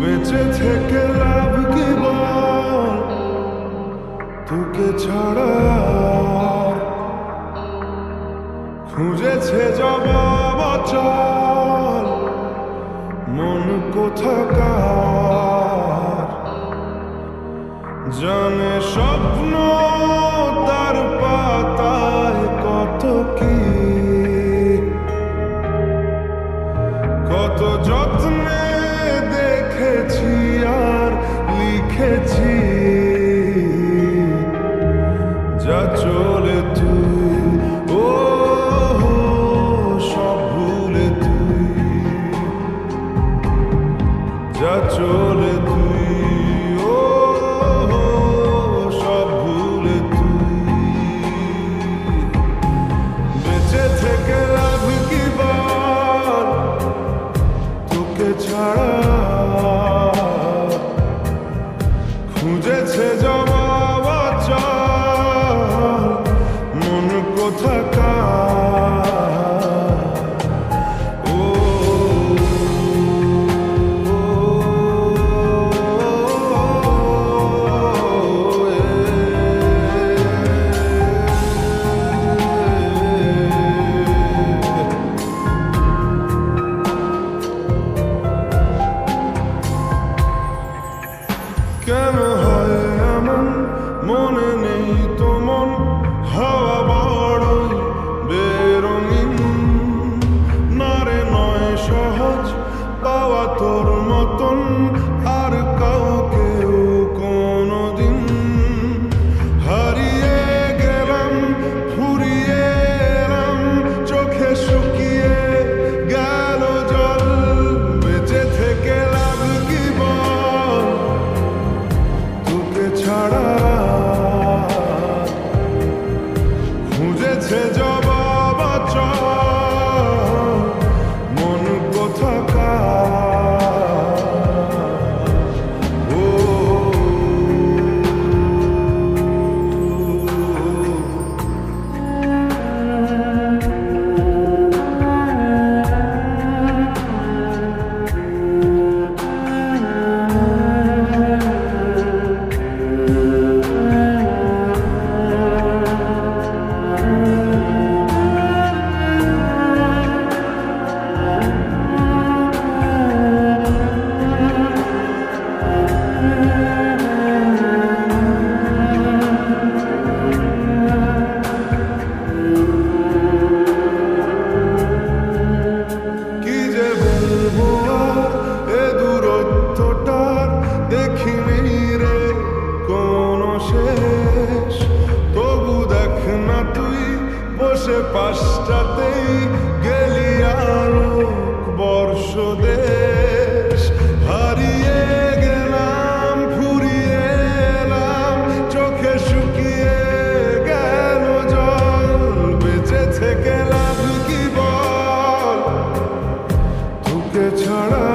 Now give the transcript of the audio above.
বেঁচে থেকে লাভ কি বল, তোকে ছাড়া খুঁজেছে জবাব অচল মন কোথাকার। জানে স্বপ্ন তার পাতায় কত কি, কত যত্নে দেখেছি আর লিখেছি। যা চলে তুই ও সব ভুলে তুই, যা চলে তুই ও সব ভুলে তুই। বেঁচে থেকে লাভ কি বল, তোকে ছাড়া খুঁজেছে জবাব অচল মন কোথাকার। ও কেন হয় এমন, মনে নেই তো মন, হাওয়া বড়ই বেরঙিন। নারে নয় সহজ পাওয়া তোর মতন আর কাউকেও কোনোদিন। হারিয়ে গেলাম ফুরিয়ে এলাম, চোখে শুকিয়ে গেল জল। বেঁচে থেকে লাভ কি বল, তোকে ছাড়া খুঁজেছে জবাব অচল মন কোথাকার। ও কি যে বলবো আর এ দূরত্বটার দেখিনি রে কোনো শেষ। তবু দেখ না তুই বসে পাশটাতেই গেলি আলোক বর্ষ দেশ। হারিয়ে গেলাম ফুরিয়ে এলাম, চোখে শুকিয়ে গেল জল। বেঁচে থেকে লাভ কি বল, তোকে ছাড়া